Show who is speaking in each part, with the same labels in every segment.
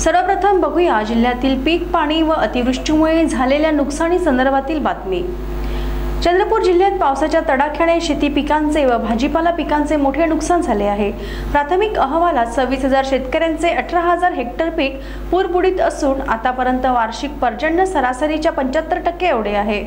Speaker 1: सर्वप्रथम बघूया जिल्ह्यातील पीक पाणी व अतिवृष्टीमुळे झालेल्या नुकसानी संदर्भातील बातमी। चंद्रपूर जिल्ह्यात पावसाच्या तडाख्याने शेती पिकांचे व भाजीपाला पिकांचे मोठे नुकसान झाले आहे। प्राथमिक अहवालात 26,000 शेतकऱ्यांचे 18,000 हेक्टर पीक पूरबुडीत असून आतापर्यंत वार्षिक पर्जन्य सरासरीच्या 75% एवढे आहे।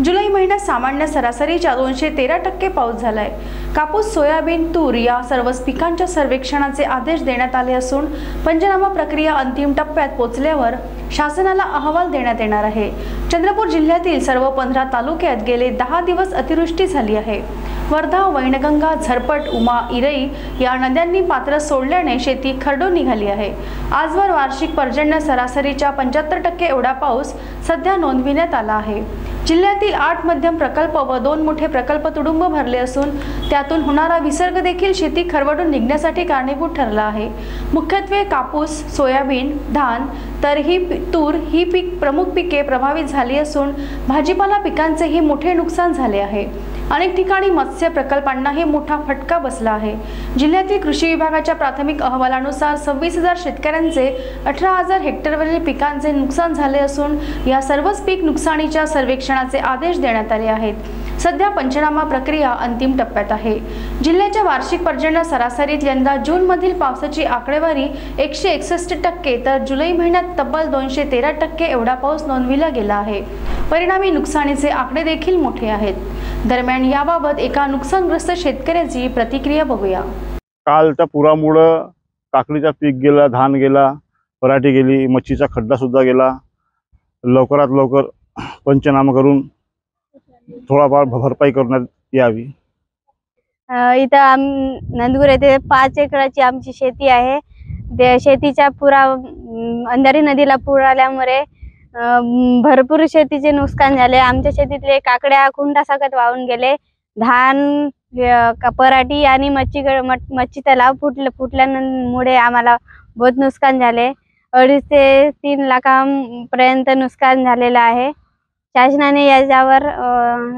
Speaker 1: जुलै महिन्यात सामान्य सरासरीच्या 213% पाऊस झालाय। कापूस, सोयाबीन, तूर या सर्वच पिकांच्या सर्वेक्षणाचे आदेश देण्यात आले असून पंचनामा प्रक्रिया अंतिम टप्प्यात पोहोचल्यावर शासनाला अहवाल देण्यात येणार आहे। चंद्रपूर जिल्ह्यातील सर्व 15 तालुक्यात गेले 10 दिवस अतिवृष्टी झाली आहे। वर्धा, वैनगंगा, झरपट, उमा, इरई या नद्यांनी पात्र सोडल्याने शेती खरडून निघाली आहे। आजवर वार्षिक पर्जन्य सरासरीच्या 75% एवढा पाऊस सध्या नोंदविण्यात आला आहे। जिल्ह्यातील 8 मध्यम प्रकल्प व 2 मोठे प्रकल्प तुडुंब भरले असून त्यातून होणारा विसर्ग देखील शेती खरवडून निघण्यासाठी कारणीभूत ठरला आहे। मुख्यत्वे कापूस, सोयाबीन, धान, तूर ही प्रमुख पिके प्रभावित झाली असून भाजीपाला पिकांचेही मोठे नुकसान झाले आहे। अनेक ठिकाणी मत्स्य प्रकल्पांनाही मोठा फटका बसला आहे। जिल्ह्यातील कृषी विभागाच्या प्राथमिक अहवालानुसार 26,000 शेतकऱ्यांचे 18,000 हेक्टरवरील पिकांचे नुकसान झाले असून या सर्वच पीक नुकसानीच्या सर्वेक्षणाचे आदेश देण्यात आले आहेत। सध्या पंचनामा प्रक्रिया अंतिम टप्प्यात आहे। जिल्ह्याच्या वार्षिक पर्जन्य सरासरीत यंदा जून मधील पावसाची आकडेवारी 161% तर जुलै महिन्यात तब्बल 213% एवढा पाऊस नोंदविला गेला आहे। परिणामी नुकसानीचे आकडे देखील मोठे आहेत। दरम्यान याबाबत एका नुकसानग्रस्त शेतकऱ्याची प्रतिक्रिया बघूया।
Speaker 2: कालच्या पुरामुळे काकडीचा पीक गेला, धान गेला, पराठी गेली, मच्छीचा खड्डा सुद्धा गेला। लवकरात लवकर पंचनामा करून थोडाफार भरपाई करण्यात यावी।
Speaker 3: इथं नंदगुर येथे 5 एकराची आमची शेती आहे। त्या शेतीच्या अंधारी नदीला पूर आल्यामुळे भरपूर शेतीचे नुकसान झाले। आमच्या शेतीतले काकड्या कुंडासकट वाहून गेले। धान, पराठी आणि मच्छी तलाव फुटल्यामुळे आम्हाला बहुत नुकसान झाले। 2.5 ते 3 लाखांपर्यंत नुकसान झालेलं आहे। शासनाने याच्यावर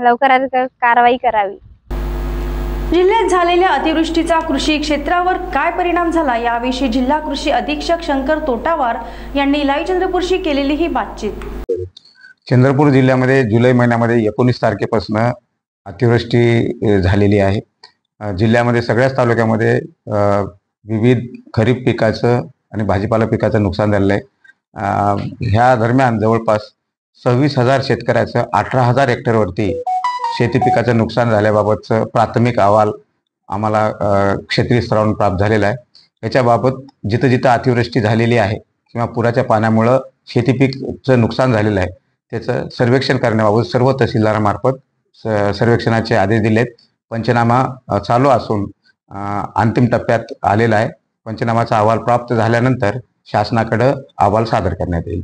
Speaker 3: लवकरात कारवाई करावी।
Speaker 1: जिल्ह्यात झालेल्या अतिवृष्टीचा कृषी क्षेत्रावर काय परिणाम झाला याविषयी जिल्हा कृषी अधीक्षक शंकर तोटावार यांनी लाईव्ह चंद्रपूरशी केलेली ही बातचीत।
Speaker 4: चंद्रपूर जिल्ह्यामध्ये जुलै महिन्यामध्ये 19 तारखेपासून अतिवृष्टी झालेली आहे। जिल्ह्यामध्ये सगळ्याच तालुक्यामध्ये विविध खरीप पिकाचं आणि भाजीपाला पिकाचं नुकसान झालेलं आहे। ह्या दरम्यान जवळपास 26,000 शेतकऱ्याचं 18,000 हेक्टरवरती शेती पिकाचं नुकसान झाल्याबाबतचं प्राथमिक अहवाल आम्हाला क्षेत्रीय स्तरावरून प्राप्त झालेला आहे। याच्याबाबत जिथं जिथं अतिवृष्टी झालेली आहे किंवा पुराच्या पाण्यामुळं शेती पिकाचं नुकसान झालेलं आहे त्याचं सर्वेक्षण करण्याबाबत सर्व तहसीलदारामार्फत सर्वेक्षणाचे आदेश दिलेत। पंचनामा चालू असून अंतिम टप्प्यात आलेला आहे। पंचनामाचा अहवाल प्राप्त झाल्यानंतर शासनाकडे अहवाल सादर करण्यात येईल।